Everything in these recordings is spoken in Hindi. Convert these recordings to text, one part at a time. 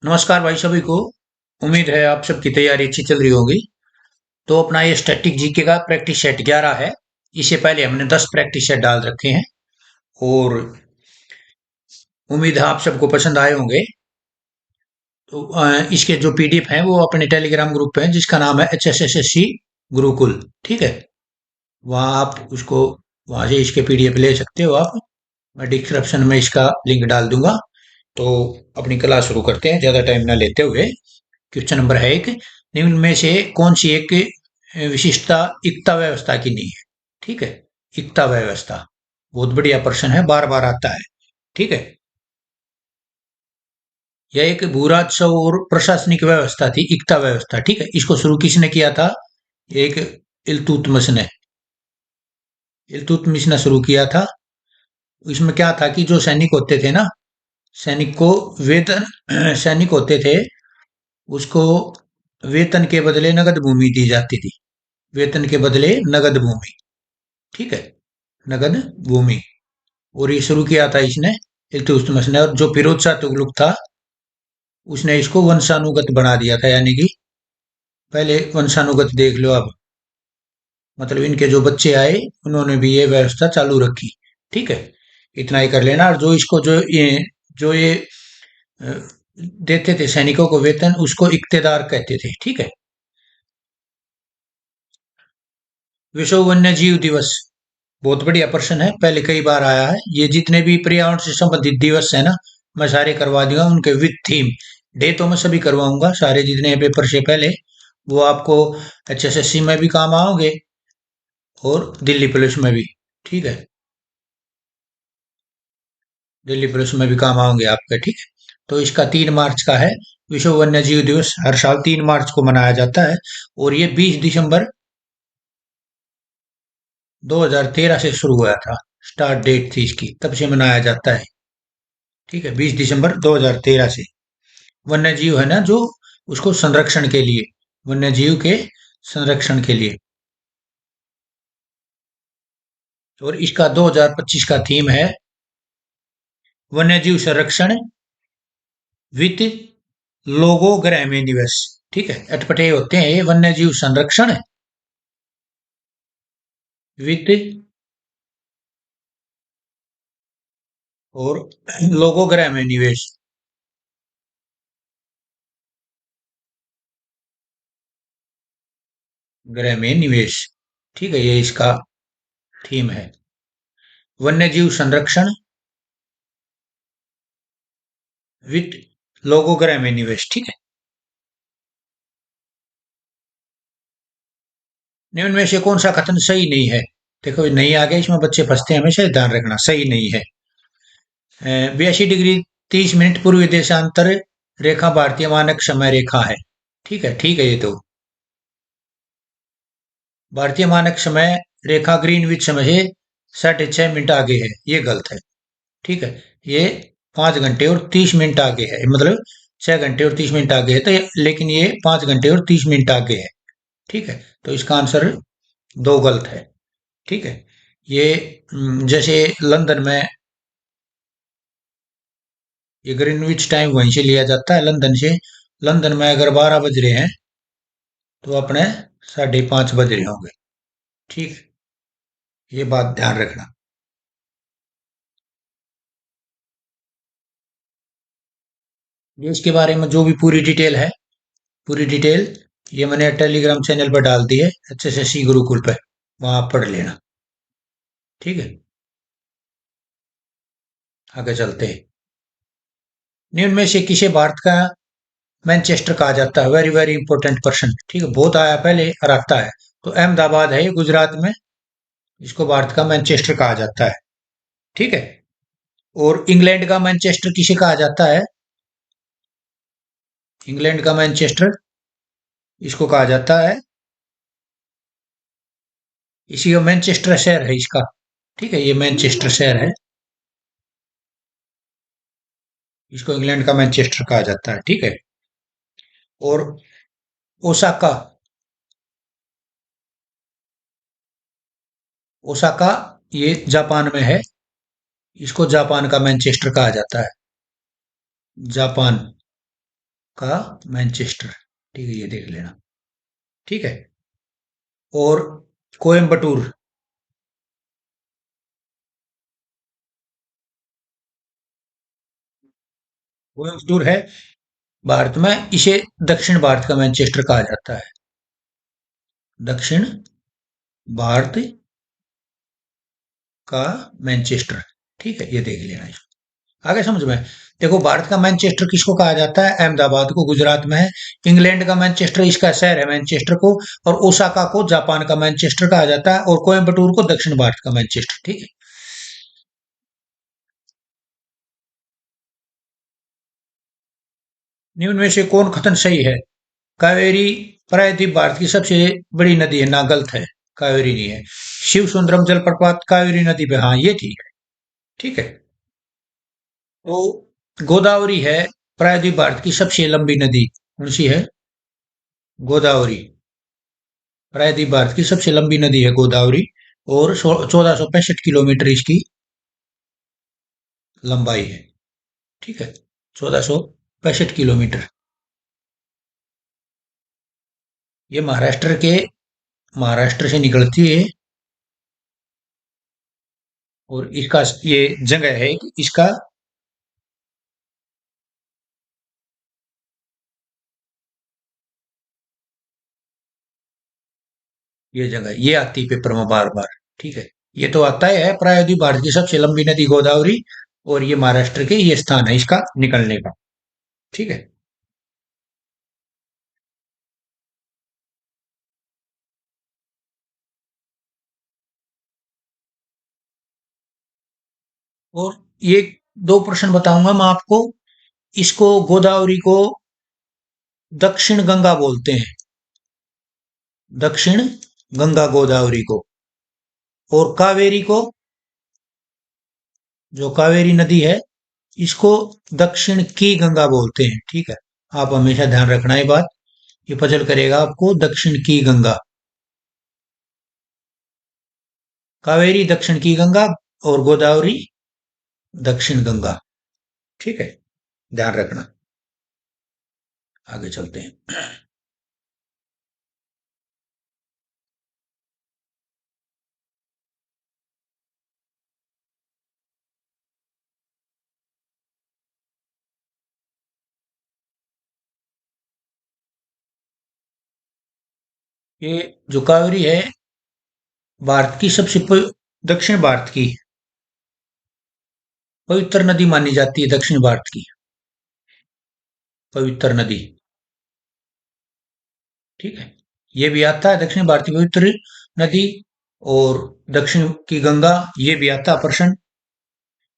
नमस्कार भाई सभी को। उम्मीद है आप सबकी तैयारी अच्छी चल रही होगी। तो अपना ये स्टैटिक जीके का प्रैक्टिस सेट 11 है। इससे पहले हमने 10 प्रैक्टिस सेट डाल रखे हैं और उम्मीद है आप सबको पसंद आए होंगे। तो इसके जो पीडीएफ हैं वो अपने टेलीग्राम ग्रुप पे हैं जिसका नाम है HSSSC गुरुकुल। ठीक है, वहाँ आप उसको वहाँ से इसके पीडीएफ ले सकते हो आप। मैं डिस्क्रिप्शन में इसका लिंक डाल दूंगा। तो अपनी क्लास शुरू करते हैं ज़्यादा टाइम ना लेते हुए। क्वेश्चन नंबर है एक, निम्न में से कौन सी एक विशिष्टता इक्ता व्यवस्था की नहीं है। ठीक है, इक्ता व्यवस्था बहुत बढ़िया प्रश्न है, बार बार आता है। ठीक है, यह एक भूराजस्व और प्रशासनिक व्यवस्था थी, इक्ता व्यवस्था। ठीक है, इसको शुरू किसने किया था? एक इल्तुतमिश ने। इल्तुतमिश ने शुरू किया था। इसमें क्या था कि जो सैनिक होते थे ना, सैनिक को वेतन सैनिक होते थे, उसको वेतन के बदले नगद भूमि दी जाती थी। वेतन के बदले नगद भूमि। ठीक है, नगद भूमि। और ये शुरू किया था इसने इल्तुतमिश ने। और जो फिरोज शाह तुगलक था उसने इसको वंशानुगत बना दिया था, यानी कि पहले वंशानुगत देख लो अब, मतलब इनके जो बच्चे आए उन्होंने भी ये व्यवस्था चालू रखी। ठीक है, इतना ही कर लेना। और जो इसको जो ये अ, देते थे सैनिकों को वेतन, उसको इक्तेदार कहते थे। ठीक है, विश्व वन्य जीव दिवस बहुत बढ़िया प्रश्न है, पहले कई बार आया है। ये जितने भी पर्यावरण से संबंधित दिवस है ना, मैं सारे करवा दूंगा उनके विद थीम। डे तो मैं सभी करवाऊंगा, सारे जितने पेपर से पहले। वो आपको HSSC में भी काम आओगे और दिल्ली पुलिस में भी। ठीक है, दिल्ली पुलिस में भी काम आओगे आपके। ठीक है, तो इसका 3 मार्च का है। विश्व वन्य जीव दिवस हर साल 3 मार्च को मनाया जाता है। और ये 20 दिसंबर 2013 से शुरू हुआ था। स्टार्ट डेट थी इसकी, तब से मनाया जाता है। ठीक है, 20 दिसंबर 2013 से। वन्य जीव है ना जो, उसको संरक्षण के लिए, वन्य जीव के संरक्षण के लिए। और इसका 2025 का थीम है वन्य जीव संरक्षण विथ लोगो ग्रह में निवेश। ठीक है, अटपटे होते हैं ये, वन्य जीव संरक्षण विथ और लोगो ग्रह में निवेश। ग्रह में निवेश। ठीक है, ये इसका थीम है, वन्य जीव संरक्षण विथ लोगो ग्रह में निवेश। ठीक है, निम्न में से कौन सा कथन सही नहीं है? देखो ये नहीं आ गया, इसमें बच्चे फंसते हैं हमेशा, ध्यान रखना। सही नहीं है। 82 डिग्री 30 मिनट पूर्वी देशांतर रेखा भारतीय मानक समय रेखा है। ठीक है, ठीक है। ये तो भारतीय मानक समय रेखा ग्रीनविच समय से 6.5 मिनट आगे है, ये गलत है। ठीक है, ये 5 घंटे और 30 मिनट आगे है, मतलब 6 घंटे और 30 मिनट आगे है। तो लेकिन ये 5 घंटे और 30 मिनट आगे है। ठीक है, तो इसका आंसर दो गलत है। ठीक है, ये जैसे लंदन में, ये ग्रीनविच टाइम वहीं से लिया जाता है, लंदन से। लंदन में अगर 12 बज रहे हैं तो अपने 5:30 बज रहे होंगे। ठीक, ये बात ध्यान रखना। ये इसके बारे में जो भी पूरी डिटेल है, पूरी डिटेल ये मैंने टेलीग्राम चैनल पर डाल दी है, HSSC गुरुकुल पे। वहां आप पढ़ लेना। ठीक है, आगे चलते हैं। निम्न में से किसे भारत का मैनचेस्टर कहा जाता है? Very very important question. ठीक है, बहुत आया पहले और आता है। तो अहमदाबाद है ये गुजरात में, इसको भारत का मैनचेस्टर कहा जाता है। ठीक है, और इंग्लैंड का मैनचेस्टर किसे कहा जाता है? इंग्लैंड का मैनचेस्टर इसको कहा जाता है, इसी का मैनचेस्टर शहर है इसका। ठीक है, ये मैनचेस्टर शहर है, इसको इंग्लैंड का मैनचेस्टर कहा जाता है। ठीक है, और ओसाका, ओसाका ये जापान में है, इसको जापान का मैनचेस्टर कहा जाता है। जापान, का मैनचेस्टर। ठीक है, ये देख लेना। ठीक है। और कोयम्बटूर। कोयम्बटूर है भारत में, इसे दक्षिण भारत का मैनचेस्टर कहा जाता है। दक्षिण भारत का मैनचेस्टर। ठीक है, ये देख लेना। आगे समझ में। देखो, भारत का मैनचेस्टर किसको कहा जाता है? अहमदाबाद को, गुजरात में है। इंग्लैंड का मैनचेस्टर, इसका शहर है मैनचेस्टर को। और ओसाका को जापान का मैनचेस्टर कहा जाता है, और कोयम्बटूर को दक्षिण भारत का मैनचेस्टर। ठीक है। निम्न में से कौन कथन सही है? कावेरी प्रायद्वीप भारत की सबसे बड़ी नदी है, ना, गलत है। कावेरी नहीं है। शिव सुंदरम जलप्रपात कावेरी नदी पे, हाँ, ये ठीक है। ठीक है। तो गोदावरी है प्रायद्वीप भारत की सबसे लंबी नदी, कौन सी है? गोदावरी प्रायद्वीप भारत की सबसे लंबी नदी है गोदावरी। और 1465 किलोमीटर इसकी लंबाई है। ठीक है, 1465 किलोमीटर। ये महाराष्ट्र से निकलती है। और इसका ये जगह है कि इसका, ये जगह ये आती है पेपर में बार बार। ठीक है। ये तो आता है प्रायद्वीप भारत की सबसे लंबी नदी गोदावरी। और ये महाराष्ट्र के ये स्थान है इसका निकलने का। ठीक है। और ये दो प्रश्न बताऊंगा मैं आपको। इसको गोदावरी को दक्षिण गंगा बोलते हैं। दक्षिण गंगा गोदावरी को। और कावेरी को, जो कावेरी नदी है, इसको दक्षिण की गंगा बोलते हैं। ठीक है। आप हमेशा ध्यान रखना ये बात, ये पजल करेगा आपको। दक्षिण की गंगा, कावेरी दक्षिण की गंगा, और गोदावरी दक्षिण गंगा। ठीक है, ध्यान रखना। आगे चलते हैं। ये जो कावेरी है, भारत की सबसे दक्षिण भारत की पवित्र नदी मानी जाती है। दक्षिण भारत की पवित्र नदी। ठीक है। ये भी आता है दक्षिण भारत की पवित्र नदी। और दक्षिण की गंगा, ये भी आता है प्रश्न।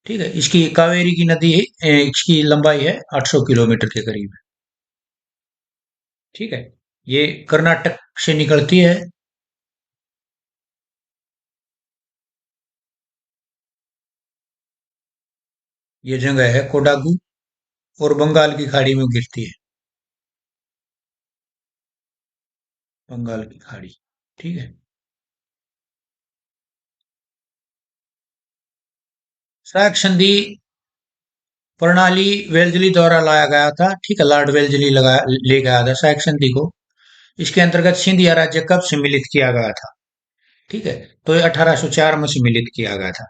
ठीक है। इसकी कावेरी की नदी है, इसकी लंबाई है 800 किलोमीटर के करीब। ठीक है। ये कर्नाटक से निकलती है। ये जगह है कोडागू। और बंगाल की खाड़ी में गिरती है। बंगाल की खाड़ी। ठीक है। सहायक संधि प्रणाली वेल्जली द्वारा लाया गया था। ठीक है, लॉर्ड वेल्जली ले गया था सहायक संधि को। इसके अंतर्गत सिंधिया राज्य कब सम्मिलित किया गया था? ठीक है। तो ये 1804 में सम्मिलित किया गया था।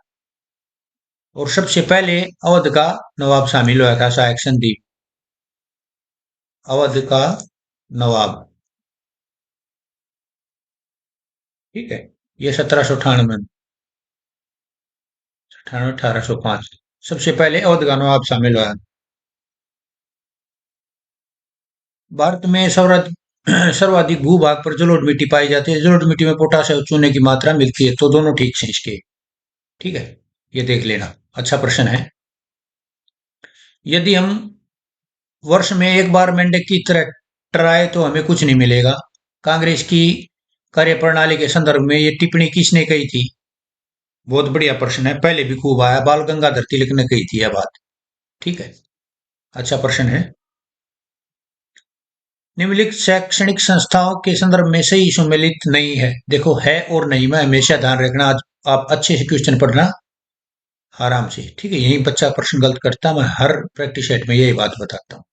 और सबसे पहले अवध का नवाब शामिल हुआ था सहायक संधि। अवध का नवाब। ठीक है। ये 1798, 1805। सबसे पहले अवध का नवाब शामिल हुआ। भारत में सर्वाधिक भूभाग पर जलोढ़ मिट्टी पाई जाती है। जलोढ़ मिट्टी में पोटाश और चूने की मात्रा मिलती है। तो दोनों ठीक है इसके। ठीक है, ये देख लेना। अच्छा प्रश्न है। यदि हम वर्ष में एक बार मेंढक की तरह टराए तो हमें कुछ नहीं मिलेगा। कांग्रेस की कार्यप्रणाली के संदर्भ में ये टिप्पणी किसने कही थी? बहुत बढ़िया प्रश्न है, पहले भी खूब आया। बाल गंगाधर तिलक ने कही थी यह बात। ठीक है। अच्छा प्रश्न है। निम्नलिखित शैक्षणिक संस्थाओं के संदर्भ में सही सुमेलित नहीं है। देखो, है और नहीं में हमेशा ध्यान रखना। आज आप अच्छे से क्वेश्चन पढ़ना आराम से। ठीक है, यही बच्चा प्रश्न गलत करता, मैं हर प्रैक्टिस सेट में यही बात बताता हूँ।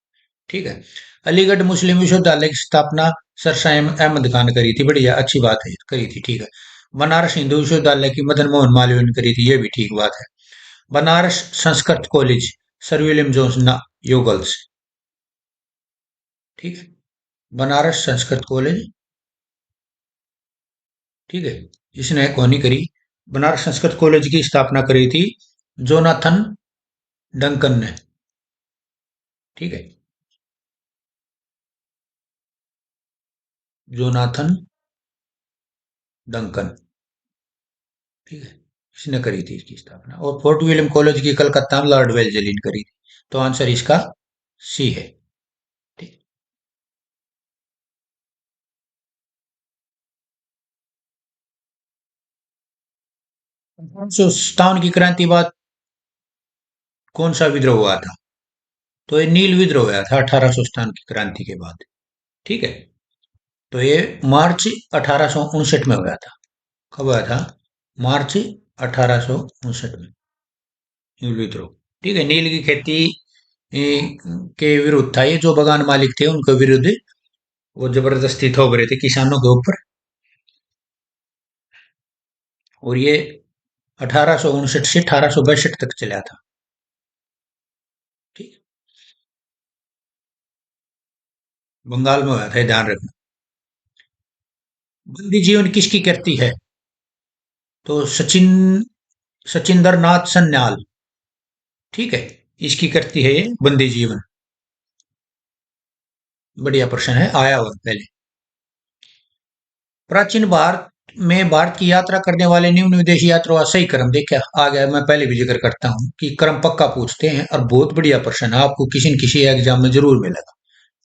ठीक है। अलीगढ़ मुस्लिम विश्वविद्यालय की स्थापना सर साइम अहमद खान करी थी, बढ़िया अच्छी बात है, करी थी, ठीक है। बनारस हिंदू विश्वविद्यालय की मदन मोहन मालवीय ने करी थी, ये भी ठीक बात है। Banaras Sanskrit college sir William Jones ना योगल्स, ठीक है। बनारस संस्कृत कॉलेज, ठीक है, इसने कौन ही करी? बनारस संस्कृत कॉलेज की स्थापना करी थी जोनाथन डंकन ने, ठीक है। जोनाथन डंकन, ठीक है, इसने करी थी इसकी स्थापना। और फोर्ट विलियम कॉलेज की कलकत्ता में लॉर्ड वेल्जली ने करी थी। तो आंसर इसका सी है, ठीक। सत्तावन की क्रांति बाद कौन सा विद्रोह हुआ था? तो ये नील विद्रोह हुआ था 1857 की क्रांति के बाद, ठीक है। तो ये मार्च 1859 में हुआ था। कब हुआ था? मार्च 1859 में नील विद्रोह, ठीक है। नील की खेती के विरुद्ध था ये, जो बगान मालिक थे उनके विरुद्ध वो जबरदस्ती थोप रहे थे किसानों के ऊपर। और ये 1859 से 1862 तक चला था, ठीक। बंगाल में हुआ था, ये ध्यान रखना। बंदी जीवन किसकी करती है? तो सचिंदर नाथ सन्याल, ठीक है, इसकी करती है ये बंदी जीवन। बढ़िया प्रश्न है, आया हुआ पहले। प्राचीन भारत में भारत की यात्रा करने वाले निम्न विदेशी यात्रियों का सही क्रम देखा आ गया। मैं पहले भी जिक्र करता हूँ कि क्रम पक्का पूछते हैं, और बहुत बढ़िया प्रश्न है, आपको किसी न किसी एग्जाम में जरूर मिलेगा,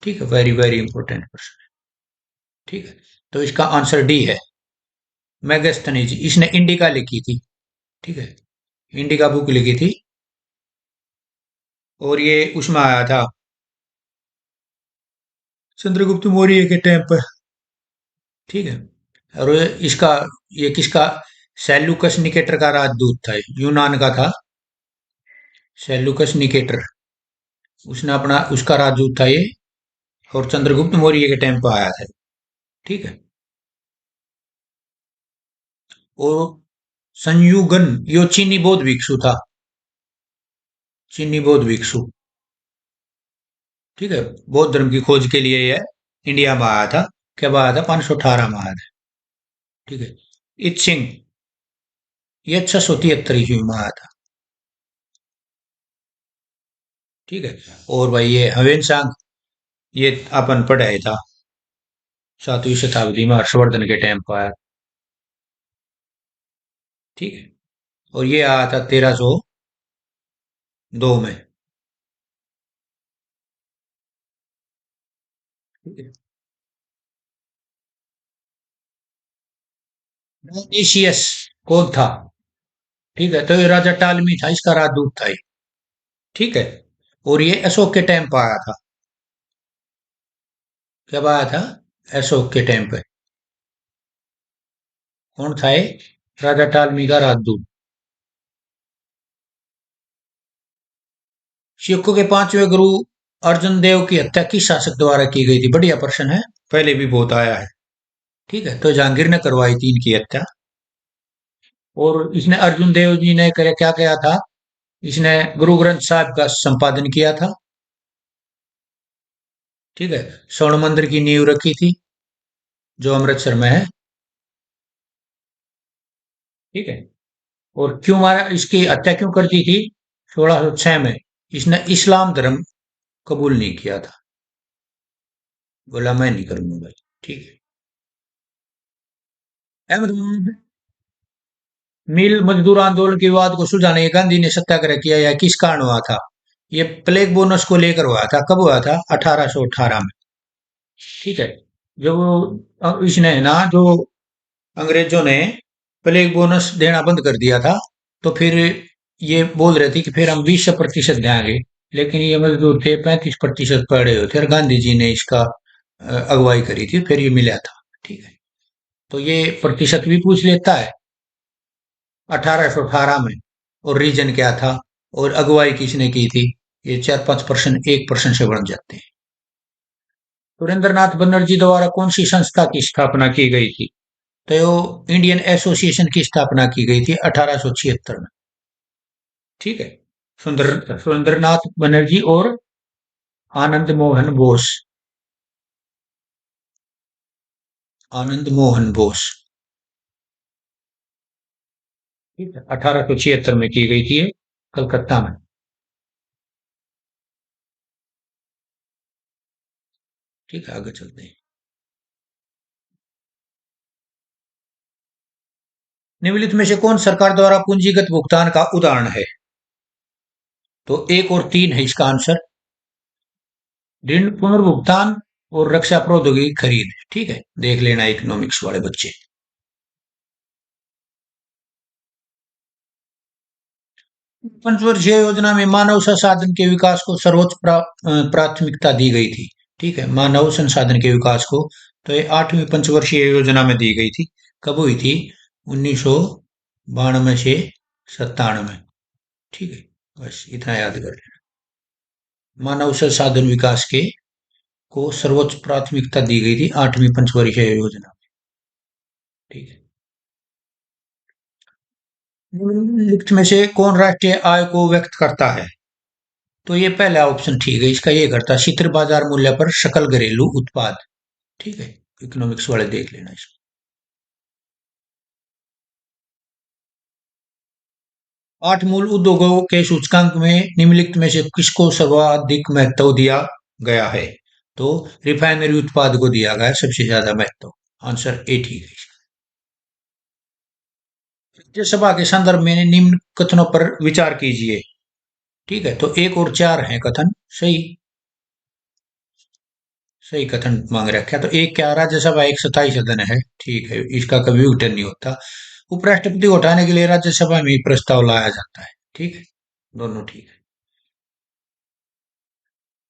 ठीक है। वेरी वेरी इंपॉर्टेंट प्रश्न है, ठीक है। तो इसका आंसर डी है, मैगस्थनीज। इसने इंडिका लिखी थी, ठीक है, इंडिका बुक लिखी थी। और ये उसमें आया था चंद्रगुप्त मौर्य के टाइम पर, ठीक है। और ये किसका? सेल्यूकस निकेटर का राजदूत था, यूनान का था सेल्यूकस निकेटर। उसने अपना उसका राजदूत था ये, और चंद्रगुप्त मौर्य के टाइम पर आया था, ठीक है। और संयुगन, यो चीनी बौद्ध भिक्षु था, चीनी बौद्ध भिक्षु, ठीक है। बौद्ध धर्म की खोज के लिए यह इंडिया में आया था। कब आया था? 518 में आया था, ठीक है। इत सिंह, ये 673 ईस्वी में आया था, ठीक है। और भाई ये हवेन सांग, ये अपन पढ़ाया था 7वीं शताब्दी में हर्षवर्धन के टाइम पर आया, ठीक है। और ये आया था 1302 में, ठीक है। डायनीसियस कौन था? ठीक है, तो ये राजा टालमी था, इसका राजदूत था ये, ठीक है। और ये अशोक के टाइम पर आया था। कब आया था? अशोक के टाइम पे। कौन था ये? राजा टालमी का राजदूत। सिखों के पांचवें गुरु अर्जुन देव की हत्या किस शासक द्वारा की गई थी? बढ़िया प्रश्न है, पहले भी बहुत आया है, ठीक है। तो जहांगीर ने करवाई थी इनकी हत्या। और इसने अर्जुन देव जी ने करे क्या किया था? इसने गुरु ग्रंथ साहिब का संपादन किया था, ठीक है। स्वर्ण मंदिर की नींव रखी थी, जो अमृतसर में है, ठीक है। और क्यों मारा, इसकी हत्या क्यों कर दी थी? 1606 में इसने इस्लाम धर्म कबूल नहीं किया था, बोला मैं नहीं करूंगा भाई, ठीक है। अहमदाबाद मिल मजदूर आंदोलन के विवाद को सुलझाने के गांधी ने सत्याग्रह किया, यह किस कारण हुआ था? ये प्लेग बोनस को लेकर हुआ था। कब हुआ था? 1818 में, ठीक है। जब इसने है ना, जो अंग्रेजों ने प्लेग बोनस देना बंद कर दिया था, तो फिर ये बोल रहे थे कि फिर हम 20% देंगे। लेकिन ये मजदूर थे 35% पड़े हुए थे, और गांधी जी ने इसका अगुवाई करी थी, फिर ये मिला था, ठीक है। तो ये प्रतिशत भी पूछ लेता है 1818 में, और रीजन क्या था, और अगुवाई किसने की थी। ये 4-5%, 1% से बढ़ जाते हैं। सुरेंद्रनाथ बनर्जी द्वारा कौन सी संस्था की स्थापना की गई थी? तो इंडियन एसोसिएशन की स्थापना की गई थी 1876 में। ठीक है। सुरेंद्रनाथ बनर्जी और आनंद मोहन बोस। आनंद मोहन बोस। ठीक है, 1876 में की गई थी ये, कलकत्ता में। ठीक है, आगे चलते हैं। निम्नलिखित में से कौन सरकार द्वारा पूंजीगत भुगतान का उदाहरण है? तो 1 और 3 है इसका आंसर। ऋण पुनर्भुगतान और रक्षा प्रौद्योगिकी खरीद। ठीक है, देख लेना इकोनॉमिक्स वाले बच्चे। पंचवर्षीय योजना में मानव संसाधन के विकास को सर्वोच्च प्राथमिकता दी गई थी। ठीक है, मानव संसाधन के विकास को। तो ये 8वीं पंचवर्षीय योजना में दी गई थी। कब हुई थी? 1992 से 97। ठीक है, बस इतना याद कर लेना। मानव संसाधन विकास के को सर्वोच्च प्राथमिकता दी गई थी 8वीं पंचवर्षीय योजना में। ठीक है। निम्नलिखित में से कौन राष्ट्रीय आय को व्यक्त करता है? तो ये पहला ऑप्शन ठीक है, इसका ये करता है शीतल बाजार मूल्य पर सकल घरेलू उत्पाद। ठीक है, इकोनॉमिक्स वाले देख लेना इसको। 8 मूल उद्योगों के सूचकांक में निम्नलिखित में से किसको सर्वाधिक महत्व दिया गया है? तो रिफाइनरी उत्पाद को दिया गया है सबसे ज्यादा महत्व। आंसर ए ठीक है। राज्यसभा के संदर्भ में निम्न कथनों पर विचार कीजिए। ठीक है, तो 1 और 4 है कथन। सही। सही कथन मांग रखा है। तो एक क्या, राज्यसभा एक स्थायी सदन है। ठीक है, इसका कभी उल्टन नहीं होता। उपराष्ट्रपति को हटाने के लिए राज्यसभा में ही प्रस्ताव लाया जाता है। ठीक है, दोनों ठीक है।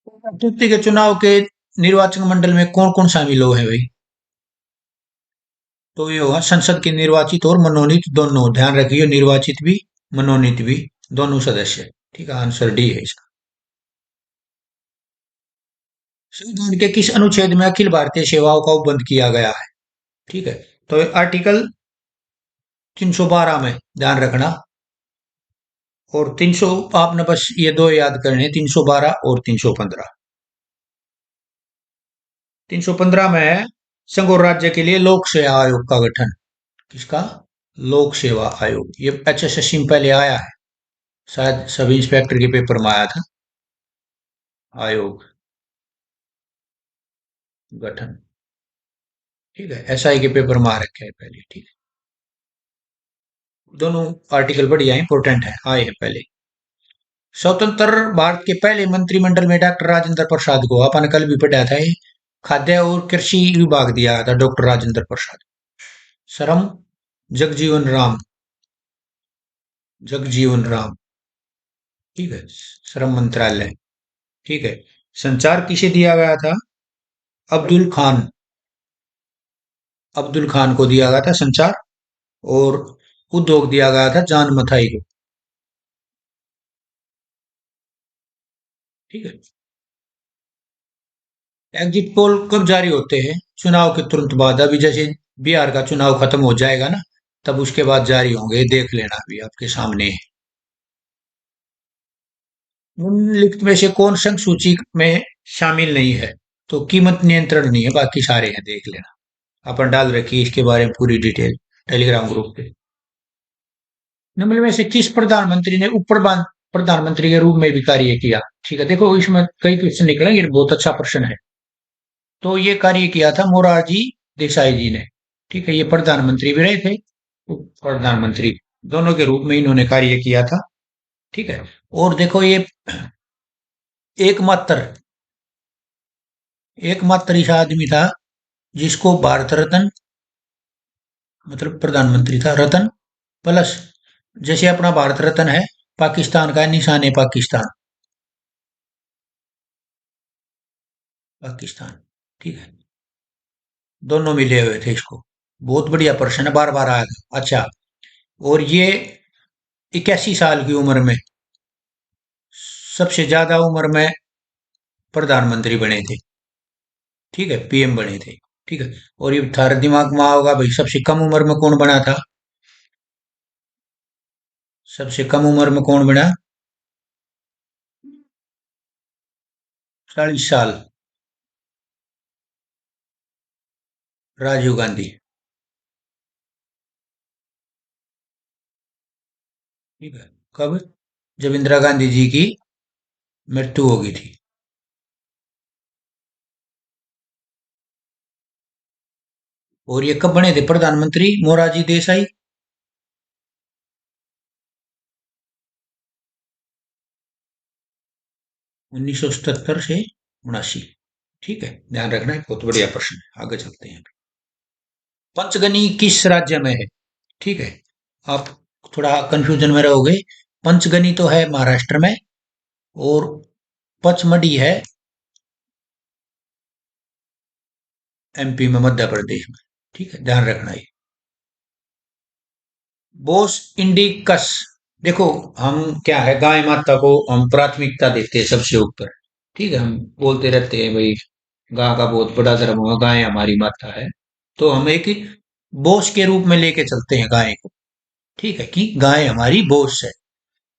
राष्ट्रपति के चुनाव के निर्वाचन मंडल में कौन कौन शामिल हुए हैं भाई? तो ये होगा संसद के निर्वाचित और मनोनीत दोनों। ध्यान रखिए, निर्वाचित भी मनोनीत भी दोनों सदस्य। ठीक है, आंसर डी है इसका। संविधान के किस अनुच्छेद में अखिल भारतीय सेवाओं का बंद किया गया है? ठीक है, तो आर्टिकल 312 में ध्यान रखना। और 300 आपने बस ये दो याद करने, 312 और 315। 315 में है संघ और राज्य के लिए लोक सेवा आयोग का गठन। किसका? लोक सेवा आयोग। ये एचएसएससी में पहले आया है, शायद सब इंस्पेक्टर के पेपर में आया था। आयोग गठन। ठीक है, एसआई के पेपर में आ रखे हैं पहले। ठीक है, दोनों आर्टिकल बढ़िया इंपॉर्टेंट है, आए हैं पहले। स्वतंत्र भारत के पहले मंत्रिमंडल में डॉक्टर राजेंद्र प्रसाद को, अपन ने कल भी पढ़ा था ये, खाद्य और कृषि विभाग दिया था डॉक्टर राजेंद्र प्रसाद। श्रम, जगजीवन राम। जगजीवन राम। ठीक है, श्रम मंत्रालय। ठीक है। संचार किसे दिया गया था? अब्दुल खान। अब्दुल खान को दिया गया था संचार। और उद्योग दिया गया था जान मथाई को। ठीक है। एग्जिट पोल कब जारी होते हैं? चुनाव के तुरंत बाद। अभी जैसे बिहार का चुनाव खत्म हो जाएगा ना, तब उसके बाद जारी होंगे, देख लेना अभी आपके सामने है। निम्नलिखित में से कौन संघ सूची में शामिल नहीं है? तो कीमत नियंत्रण नहीं है, बाकी सारे हैं, देख लेना। अपन डाल रखी है इसके बारे में पूरी डिटेल टेलीग्राम ग्रुप पे। निम्न में से किस प्रधानमंत्री ने प्रधानमंत्री के रूप में भी कार्य किया? ठीक है, देखो इसमें कई क्वेश्चन निकलेंगे, ये बहुत अच्छा प्रश्न है। तो ये कार्य किया था मोरारजी देसाई जी ने। ठीक है, ये प्रधानमंत्री भी रहे थे, उप प्रधानमंत्री, दोनों के रूप में इन्होंने कार्य किया था। ठीक है। और देखो ये एकमात्र एकमात्र ऐसा आदमी था जिसको भारत रत्न, मतलब प्रधानमंत्री था रत्न प्लस, जैसे अपना भारत रत्न है, पाकिस्तान का निशान है पाकिस्तान। पाकिस्तान। ठीक है, दोनों मिले हुए थे इसको। बहुत बढ़िया प्रश्न है, बार बार आएगा। अच्छा, और ये 81 साल की उम्र में सबसे ज्यादा उम्र में प्रधानमंत्री बने थे। ठीक है, पीएम बने थे। ठीक है। और ये थारे दिमाग में होगा भाई, सबसे कम उम्र में कौन बना था? सबसे कम उम्र में कौन बना? 40 साल। राजीव गांधी। ठीक है। कब? जब इंदिरा गांधी जी की मृत्यु हो गई थी। और ये कब बने थे प्रधानमंत्री? मोरारजी देसाई। 1977 से 79। ठीक है, ध्यान रखना है, बहुत बढ़िया प्रश्न है, आगे चलते हैं। पंचगनी किस राज्य में है? ठीक है। आप थोड़ा कंफ्यूजन में रहोगे। पंचगनी तो है महाराष्ट्र में, और पचमढ़ी है एमपी में, मध्य प्रदेश में। ठीक है, ध्यान रखना है। बोस इंडिकस। देखो, हम क्या है, गाय माता को हम प्राथमिकता देते हैं सबसे ऊपर। ठीक है, हम बोलते रहते हैं भाई, गाय का बहुत बड़ा धर्म होगा, गाय हमारी माता है। तो हम एक बोस के रूप में लेके चलते हैं गाय को। ठीक है, कि गाय हमारी बोस है।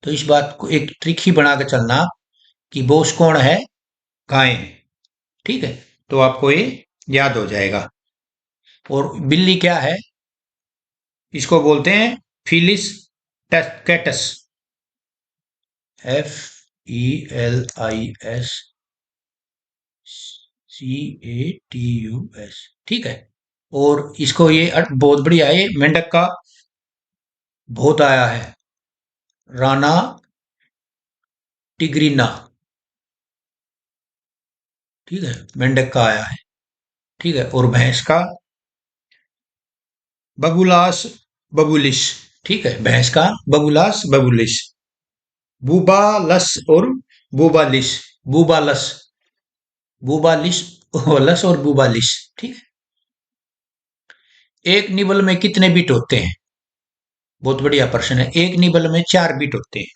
तो इस बात को एक ट्रिक ही बना के चलना कि बोस कौन है? गाय है। ठीक है, तो आपको ये याद हो जाएगा। और बिल्ली क्या है? इसको बोलते हैं फिलिस कैटस। FELIS CATUS। ठीक है। और इसको ये बहुत बढ़िया है, मेंढक का बहुत आया है। राणा टिग्रिना। ठीक है, मेंढक का आया है। ठीक है। और भैंस का बगुलास बबुलिश। ठीक है, भैंस का बगुलास बबुलिश। बुबालस और बुबालिश। बुबालस। बुबालिश। लस और बुबालिश। ठीक है। एक निबल में कितने बिट होते हैं? बहुत बढ़िया प्रश्न है। एक निबल में 4 बिट होते हैं।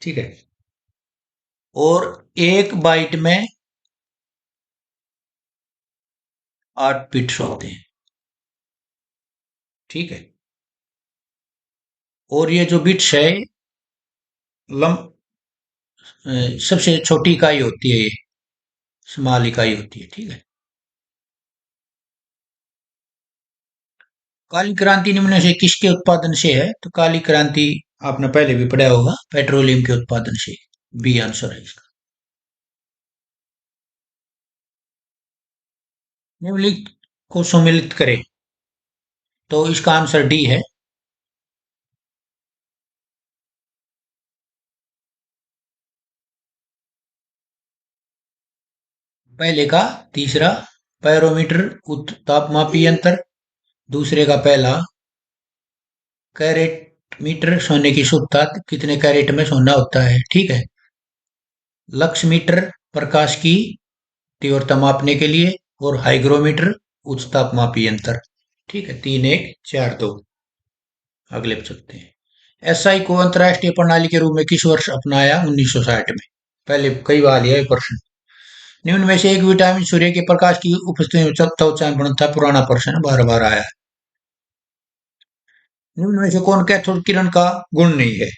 ठीक है। और एक बाइट में 8 बिट्स होते हैं। ठीक है। और ये जो बिट्स है, लम सबसे छोटी इकाई होती है ये, स्मॉल इकाई होती है। ठीक है। काली क्रांति निम्न में से किसके उत्पादन से है? तो काली क्रांति आपने पहले भी पढ़ा होगा, पेट्रोलियम के उत्पादन से। बी आंसर है इसका। निम्नलिखित को सम्मिलित करें। तो इसका आंसर डी है। पहले का तीसरा, पैरोमीटर तापमापी यंत्र। दूसरे का पहला, कैरेट मीटर, सोने की शुद्धता, कितने कैरेट में सोना होता है। ठीक है। लक्स मीटर, प्रकाश की तीव्रता मापने के लिए। और हाइग्रोमीटर, उच्च तापमापी यंत्र। ठीक है, 3, 1, 4, 2। अगले पे चलते हैं। एसआई को अंतरराष्ट्रीय प्रणाली के रूप में किस वर्ष अपनाया? 1960 में। पहले कई बार लिया ये प्रश्न। निम्न में से एक विटामिन सूर्य के प्रकाश की उपस्थिति में त्वचा बनता है। पुराना प्रश्न, बार बार आया है। निम्न में से कौन कैथोड किरण का गुण नहीं है?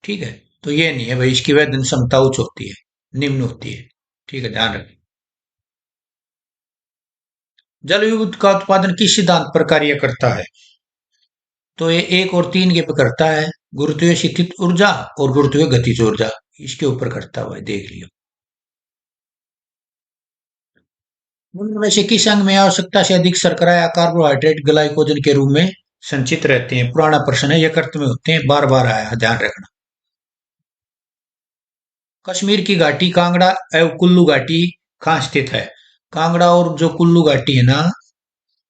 ठीक है, तो ये नहीं है भाई, इसकी वेदन क्षमता उच्च होती है, निम्न होती है। ठीक है, ध्यान रखें। जल विद्युत का उत्पादन किस सिद्धांत पर कार्य करता है? तो ये 1 और 3 के पे करता है। गुरुत्वीय स्थित ऊर्जा और गुरुत्वीय गतिज ऊर्जा, इसके ऊपर करता हुआ है, देख लियो। निम्न में से किस अंग में आवश्यकता से अधिक शर्करा या कार्बोहाइड्रेट ग्लाइकोजन के रूप में संचित रहते हैं? पुराना प्रश्न है, यकृत में होते हैं, बार बार आया है, ध्यान रखना। कश्मीर की घाटी, कांगड़ा एवं कुल्लू घाटी कहाँ स्थित है? कांगड़ा और जो कुल्लू घाटी है ना,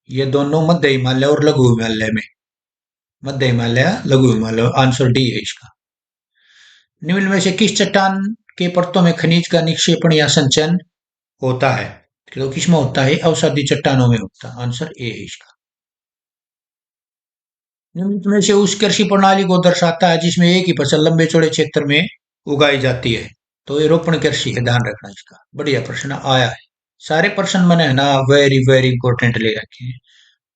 ये दोनों मध्य हिमालय और लघु हिमालय में। मध्य हिमालय, लघु हिमालय, आंसर डी है इसका। निम्न में से किस चट्टान के परतों में खनिज का निक्षेपण या संचयन होता है? तो किसमें होता है? अवसादी चट्टानों में होता है, आंसर ए है इसका। निम्न में से उस कृषि प्रणाली को दर्शाता है जिसमें एक ही फसल लंबे चौड़े क्षेत्र में उगाई जाती है? तो ये रोपण कृषि है, ध्यान रखना इसका। बढ़िया प्रश्न आया है। सारे प्रश्न मैंने है ना वेरी वेरी इंपॉर्टेंट ले रखे हैं,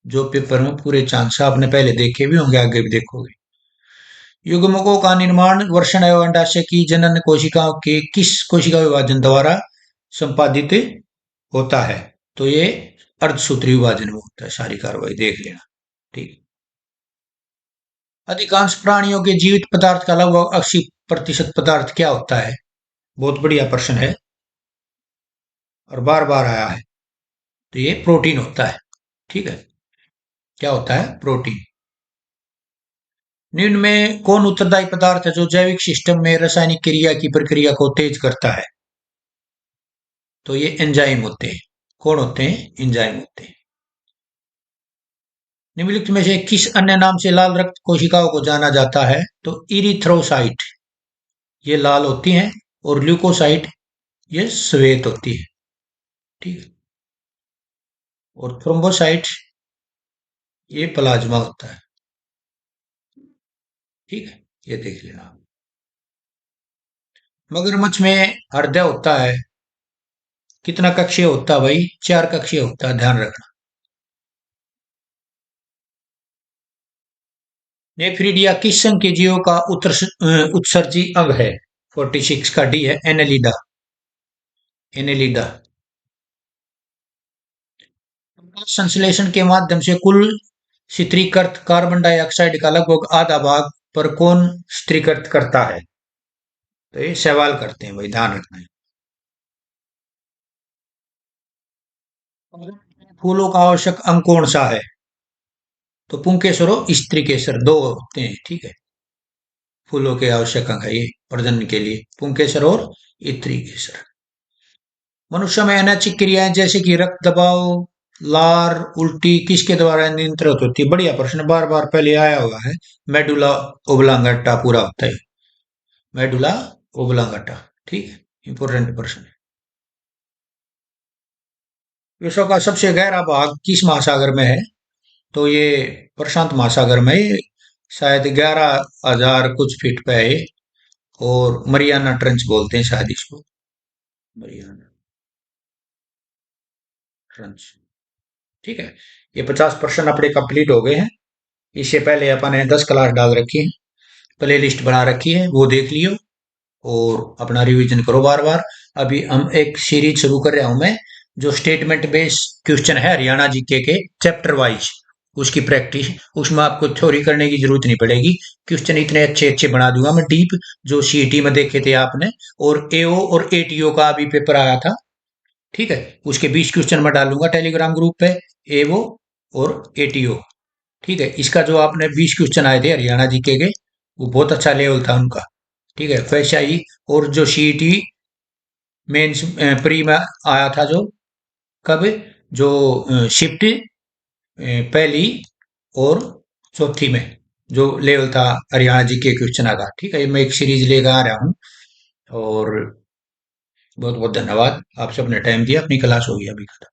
जो पेपर में पूरे चांस आपने पहले देखे भी होंगे, आगे भी देखोगे। युग्मकों का निर्माण वृषण एवं अंडाशय की जनन कोशिकाओं के किस कोशिका विभाजन द्वारा संपादित होता है? तो ये अर्धसूत्री विभाजन में होता है, सारी कार्रवाई देख लेना। ठीक। अधिकांश प्राणियों के जीवित पदार्थ का लगभग 80% पदार्थ क्या होता है? बहुत बढ़िया प्रश्न है और बार बार आया है। तो ये प्रोटीन होता है। ठीक है। क्या होता है? प्रोटीन। निम्न में कौन उत्तरदायी पदार्थ है जो जैविक सिस्टम में रासायनिक क्रिया की प्रक्रिया को तेज करता है? तो ये एंजाइम होते हैं। कौन होते हैं? एंजाइम होते हैं। निम्नलिखित में से किस अन्य नाम से लाल रक्त कोशिकाओं को जाना जाता है? तो इरिथ्रोसाइट, ये लाल होती हैं, और ल्यूकोसाइट, ये श्वेत होती है। ठीक है। और थ्रोम्बोसाइट, ये प्लाज्मा होता है। ठीक है, ये देख लेना। मगरमच्छ में हृदय होता है, कितना कक्षीय होता है भाई? 4 कक्षीय होता है, ध्यान रखना। नेफ्रिडिया किस संघ के जीवों का उत्सर्जी अंग है? 46 का डी है, एनेलिडा। एनेलिडा। संश्लेषण के माध्यम से कुल शीतलीकृत कार्बन डाइऑक्साइड का लगभग आधा भाग पर कौन शीतलीकृत करता है? तो ये सवाल करते हैं भाई, ध्यान रखना है। फूलों का आवश्यक अंग कौन सा है? तो पुंकेसर और स्त्रीकेसर, दो होते हैं। ठीक है। फूलों के आवश्यक अंग है ये प्रजनन के लिए, पुंकेसर और स्त्रीकेसर। मनुष्य में अनैच्छिक क्रियाएं जैसे कि रक्त दबाव, लार, उल्टी किसके द्वारा नियंत्रित होती है? बढ़िया प्रश्न, बार बार पहले आया हुआ है। मेडुला ओब्लांगेटा पूरा होता है। Medulla oblongata. ठीक है, इंपॉर्टेंट प्रश्न है। विश्व का सबसे गहरा भाग किस महासागर में है? तो ये प्रशांत महासागर में है। शायद 11,000 कुछ फीट पे है। और मरियाना ट्रेंच बोलते हैं शायद इसको। Mariana trench. ठीक है। ये 50% अपने कंप्लीट हो गए हैं। इससे पहले अपन ने 10 क्लास डाल रखी है, प्ले लिस्ट बना रखी है, वो देख लियो और अपना रिवीजन करो बार बार। अभी हम एक सीरीज शुरू कर रहा हूं मैं, जो स्टेटमेंट बेस्ड क्वेश्चन है हरियाणा जीके के चैप्टर वाइज, उसकी प्रैक्टिस। उसमें आपको थ्योरी करने की जरूरत नहीं पड़ेगी। क्वेश्चन इतने अच्छे अच्छे बना दूंगा मैं, डीप, जो सीईटी में देखे थे आपने। और एओ और एटीओ का अभी पेपर आया था। ठीक है। उसके 20 क्वेश्चन मैं डालूंगा टेलीग्राम ग्रुप पे, एओ और एटीओ। ठीक है। इसका जो आपने 20 क्वेश्चन आए थे हरियाणा जीके के, वो बहुत अच्छा लेवल था उनका। ठीक है। वैसा ही, और जो सीईटी मेंस प्री में आया था, जो कब, जो शिफ्ट पहली और चौथी में जो लेवल था हरियाणा जी के क्वेश्चन का। ठीक है। ये मैं एक सीरीज लेकर आ रहा हूँ। और बहुत बहुत धन्यवाद, आपसे अपने टाइम दिया। अपनी क्लास होगी अभी खत्म।